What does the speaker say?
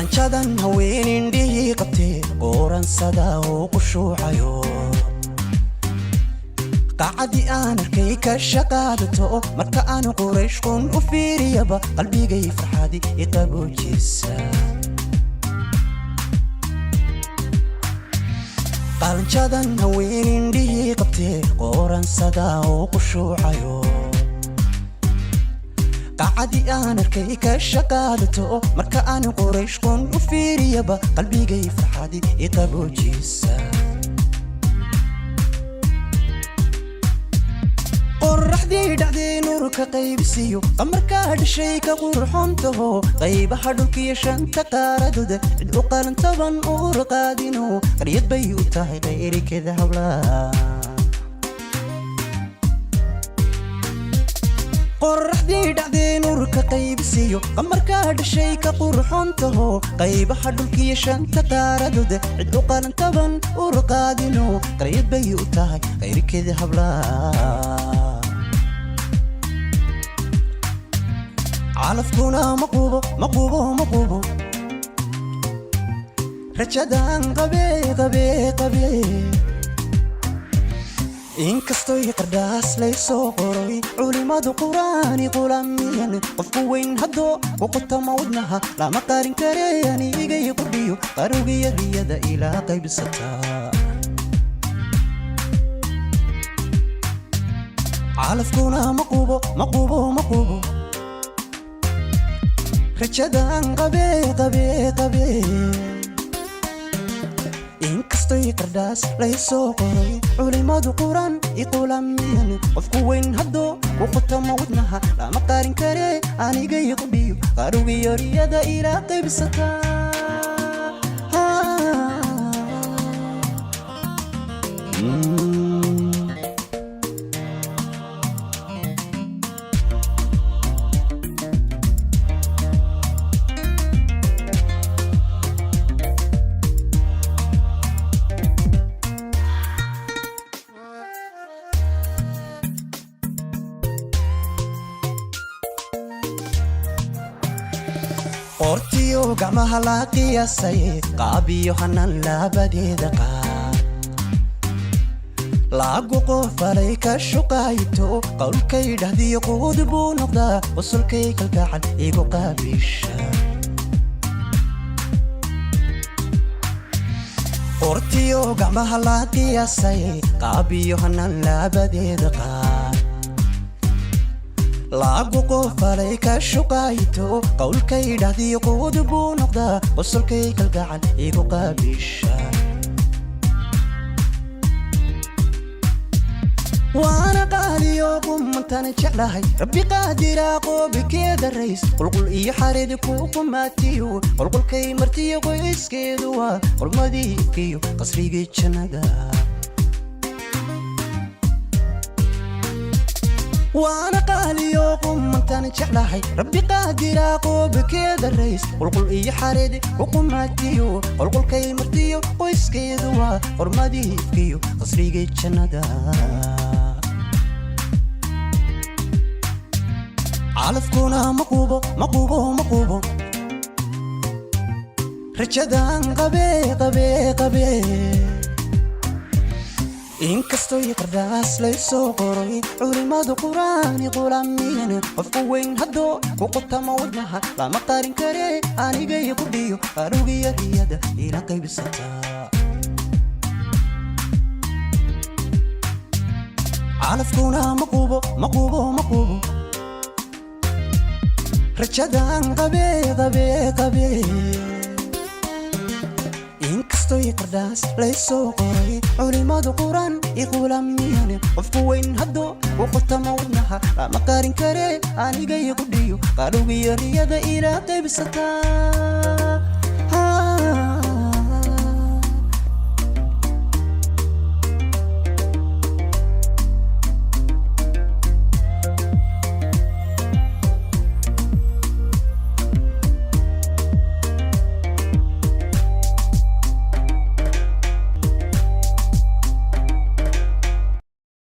qalanjadan haween indhihii qabtee qooransada oo qushuucayo qacadi aan arkay ka shaqaadato marka aan quraysh kun u fiiriyaba qalbigay farxadi iqaboojisa qalanjadan haween indhihii qabtee qooransada oo qushuucayo qacadi aan arkay ka shaqaadato marka aan quraysh kun u fiiriyaba qalbigay farxadi iqaboojisa qorraxdii dhacday nuurka qaybisiyo qamarka dhashay ka qurxoontaho qaybaha dhulkiyo shanta qaaradood cid u qalan toban uur qaadino qaryad bay u tahay qayrikeeda hawlaa qorraxdii dhacday nuurka qaybisiyo qamarka dhashay ka qurxoontaho qaybaha dhulkiyo shanta qaaradood cid u qalan toban uur qaadino qaryad bay u tahay qayrikeeda hawlaa calafkuna maqubo rajadan qabe inkastoo qardhaas laysoo qoray culimadu quraani qulamiyan qofku weyn haddoo ku qotama wadnaha lama qarin kare anigay qudhiyo qarowgiyo riyada ilaa qaybsataa calafkuna maqubo rajadan qabe inkastoo qardhaas laysoo qoray culimadu quraan iqulamiyan qofku weyn haddoo ku qotama wadnaha lama qarin kare anigay qudhiyo qarowgiyo riyada ilaa qaybsataa qortiyo gacmaha la qiyaasay qaabiyo hanan labadeeda qaar lagu qofalay ka shuqayto qowlkay dhahdiyo quud buu noqdaa wasulkay kalgacal igu qaabisha qortiyo gacmaha la qiyaasay qaabiyo hanan labadeeda qaar lagu qofalay ka shuqayto qowlkay dhahdiyo quud buu noqdaa wasulkay kalgacal igu qaabisha وانا قالي يوم انتنا جعلهاي ربي قادر اقوب كذا الرئيس قلقل اي حاردكو قماتيو قلقل كي مرتي قويس كيدوا قل مدي كيو قصري جندا وانا قالي يوم انتنا جعلهاي ربي قادر اقوب كذا الرئيس قلقل اي حاردكو قماتيو قلقل كي مرتي قويس كيدوا قل مدي كيو قصري جندا calafkuna maqubo rajadan qabe inkastoo qardhaas laysoo qoray culimadu quraani qulamiyan qofku weyn haddoo ku qotama wadnaha lama qarin kare anigay qudhiyo qarowgiyo riyada ila qaybsataa calafkuna maqubo rajadan qabe inkastoo qardhaas laysoo qoray culimadu quraan iqulamiyan qofku weyn haddoo ku qotama wadnaha lama qarin kare anigay qudhiyo qarowgiyo riyada ilaa qaybsataa